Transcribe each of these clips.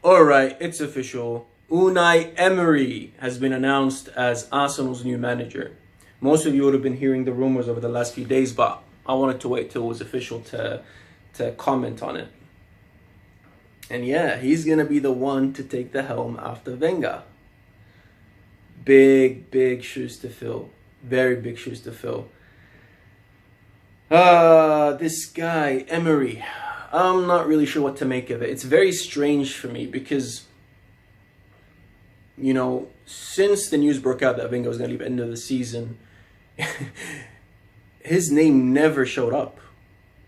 Alright, it's official. Unai Emery has been announced as Arsenal's new manager. Most of you would have been hearing the rumors over the last few days, but I wanted to wait till it was official to comment on it. And yeah, he's going to be the one to take the helm after Wenger. Big shoes to fill. Very big shoes to fill. This guy, Emery, I'm not really sure what to make of it. It's very strange for me because, you know, since the news broke out that Wenger was going to leave at the end of the season, his name never showed up.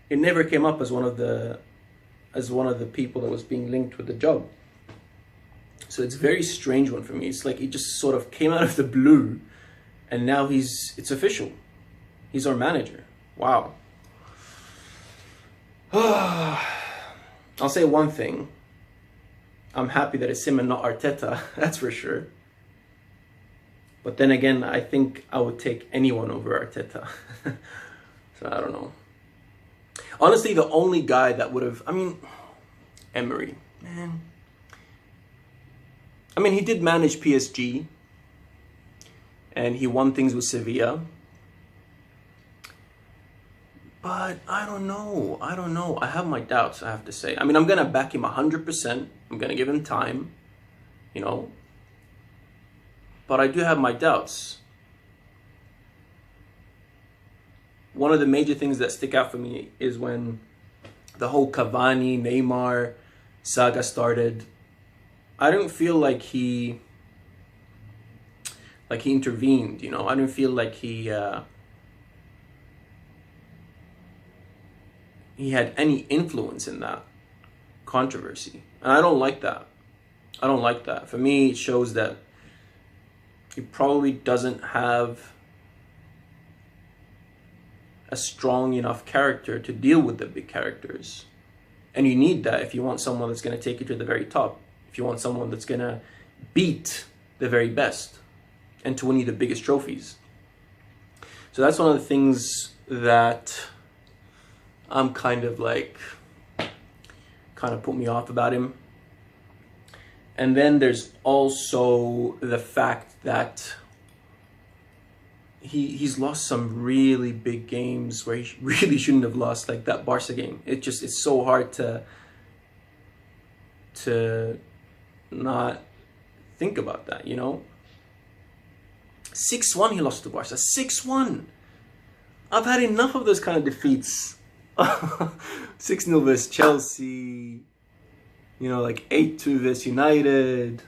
It never came up as one of the people that was being linked with the job. So it's a very strange one for me. It's like he just sort of came out of the blue, and now it's official. He's our manager. Wow. I'll say one thing. I'm happy that it's him and not Arteta, that's for sure. But then again, I think I would take anyone over Arteta. So I don't know. Honestly, the only guy that would have, Emery, man. He did manage PSG, and he won things with Sevilla. But I don't know. I have my doubts, I have to say. I'm going to back him 100%. I'm going to give him time, you know. But I do have my doubts. One of the major things that stick out for me is when the whole Cavani, Neymar saga started. I don't feel like he intervened, you know. I don't feel like he had any influence in that controversy. And I don't like that. For me, it shows that he probably doesn't have a strong enough character to deal with the big characters. And you need that if you want someone that's going to take you to the very top. If you want someone that's going to beat the very best and to win you the biggest trophies. So that's one of the things that I'm kind of put me off about him. And then there's also the fact that he's lost some really big games where he really shouldn't have lost, like that Barca game. It's so hard to not think about that, you know? 6-1 he lost to Barca. 6-1. I've had enough of those kind of defeats. 6-0 versus Chelsea, you know, like 8-2 versus United.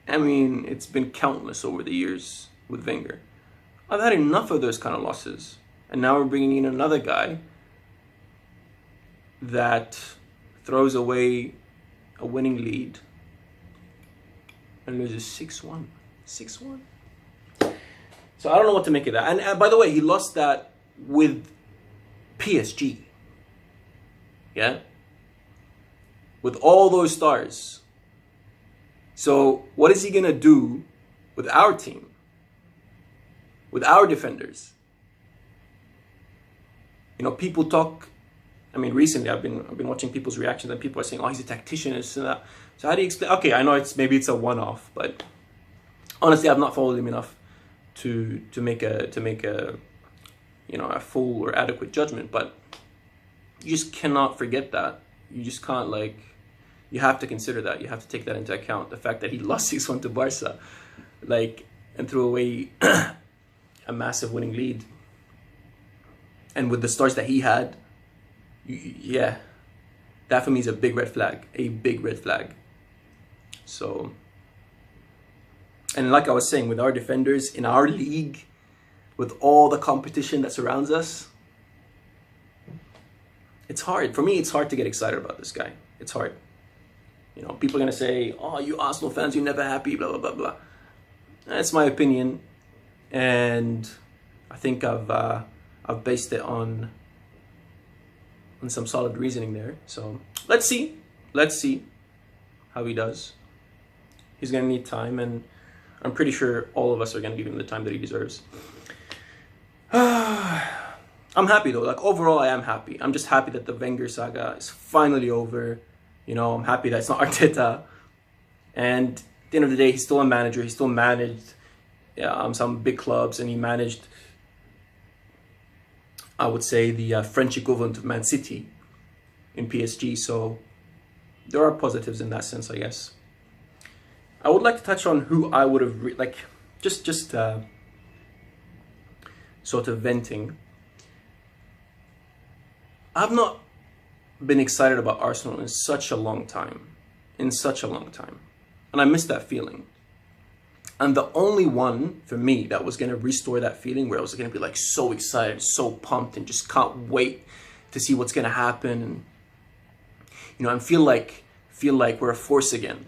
It's been countless over the years with Wenger. I've had enough of those kind of losses. And now we're bringing in another guy that throws away a winning lead and loses 6-1. 6-1. So I don't know what to make of that. And by the way, he lost that with PSG. Yeah? With all those stars. So what is he going to do with our team? With our defenders? You know, people talk. Recently I've been watching people's reactions, and people are saying, "Oh, he's a tactician," and this and that. So how do you explain? Okay, I know maybe it's a one-off, but honestly, I've not followed him enough to make a full or adequate judgment. But you just cannot forget that. You just can't you have to consider that. You have to take that into account. The fact that he lost 6-1 to Barca, and threw away a massive winning lead. And with the stars that he had, yeah, that for me is a big red flag. A big red flag. So, and like I was saying, with our defenders in our league, with all the competition that surrounds us, it's hard. For me, it's hard to get excited about this guy. It's hard. You know, people are going to say, "Oh, you Arsenal fans, you're never happy, blah, blah, blah, blah." That's my opinion. And I think I've based it on some solid reasoning there. So let's see how he does. He's going to need time, and I'm pretty sure all of us are going to give him the time that he deserves. I'm happy though. Like overall, I am happy. I'm just happy that the Wenger saga is finally over. You know, I'm happy that it's not Arteta. And at the end of the day, he's still a manager. He still managed some big clubs, and he managed, I would say, the French equivalent of Man City in PSG. So there are positives in that sense, I guess. I would like to touch on who I would have just sort of venting. I've not been excited about Arsenal in such a long time. And I miss that feeling. And the only one for me that was going to restore that feeling, where I was going to be like so excited, so pumped, and just can't wait to see what's going to happen, and you know, and feel like we're a force again.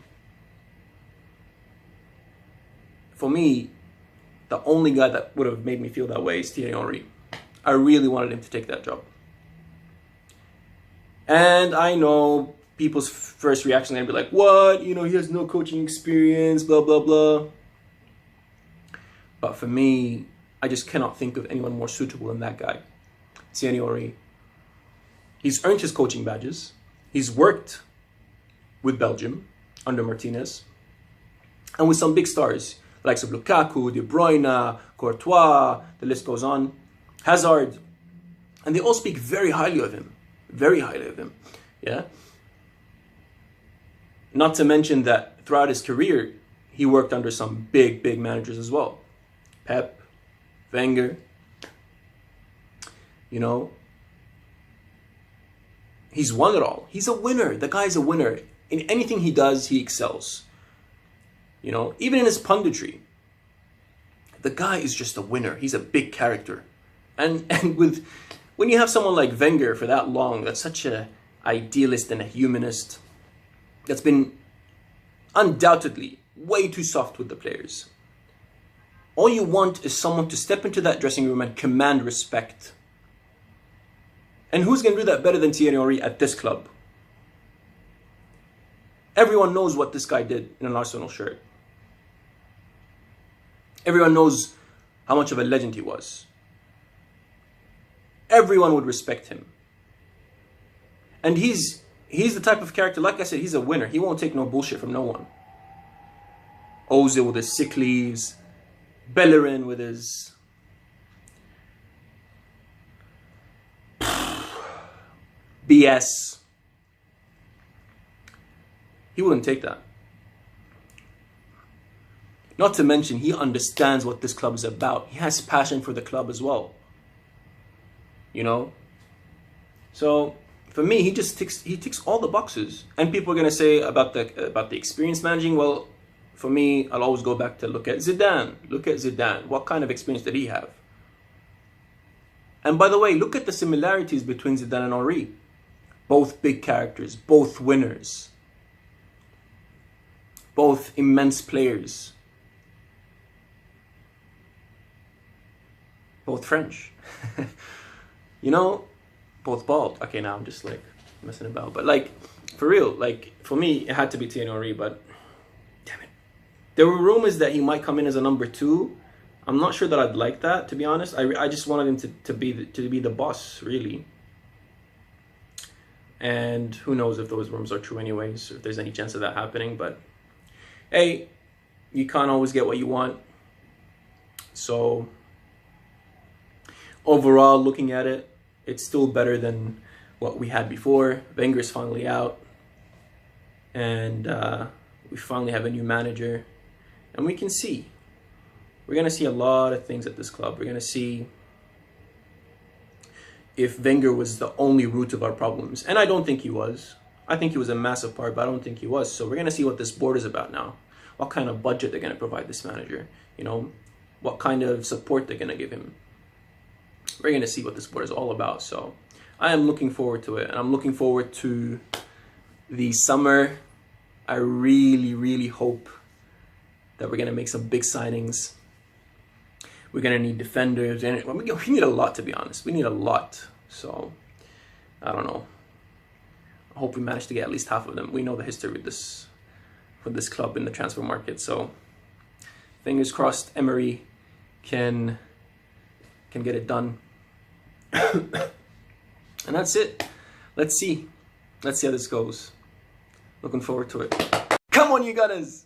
For me, the only guy that would have made me feel that way is Thierry Henry. I really wanted him to take that job. And I know people's first reaction are going to be like, what? You know, he has no coaching experience, blah, blah, blah. But for me, I just cannot think of anyone more suitable than that guy, Thierry Henry. He's earned his coaching badges. He's worked with Belgium under Martinez. And with some big stars, likes of Lukaku, De Bruyne, Courtois, the list goes on, Hazard. And they all speak very highly of him. Very highly of him. Yeah. Not to mention that throughout his career, he worked under some big, big managers as well. Pep, Wenger. You know, he's won it all. He's a winner. The guy's a winner. In anything he does, he excels. You know, even in his punditry, the guy is just a winner. He's a big character. And when you have someone like Wenger for that long, that's such an idealist and a humanist, that's been undoubtedly way too soft with the players. All you want is someone to step into that dressing room and command respect. And who's going to do that better than Thierry Henry at this club? Everyone knows what this guy did in an Arsenal shirt. Everyone knows how much of a legend he was. Everyone would respect him. And he's the type of character, like I said, he's a winner. He won't take no bullshit from no one. Ozil with his sick leaves. Bellerin with his BS. He wouldn't take that. Not to mention, he understands what this club is about. He has passion for the club as well. You know? So, for me, he ticks all the boxes. And people are going to say about the experience managing, well, for me, I'll always go back to look at Zidane. Look at Zidane. What kind of experience did he have? And by the way, look at the similarities between Zidane and Henry. Both big characters, both winners, both immense players, both French. You know, both bald. Okay, now I'm just like messing about. But like, for real, like for me, it had to be Thierry Henry, but damn it. There were rumors that he might come in as a number 2. I'm not sure that I'd like that, to be honest. I just wanted him to be the boss, really. And who knows if those rumors are true anyways, or if there's any chance of that happening. But hey, you can't always get what you want. So overall, looking at it, it's still better than what we had before. Wenger's finally out. And we finally have a new manager. And we can see. We're going to see a lot of things at this club. We're going to see if Wenger was the only root of our problems. And I don't think he was. I think he was a massive part, but I don't think he was. So we're going to see what this board is about now. What kind of budget they're going to provide this manager. You know, what kind of support they're going to give him. We're going to see what this board is all about. So I am looking forward to it. And I'm looking forward to the summer. I really, really hope that we're going to make some big signings. We're going to need defenders. And we need a lot, to be honest. We need a lot. So, I don't know. I hope we manage to get at least half of them. We know the history with this club in the transfer market. So, fingers crossed Emery can get it done. And that's it. Let's see how this goes. Looking forward to it. Come on, you Gunners!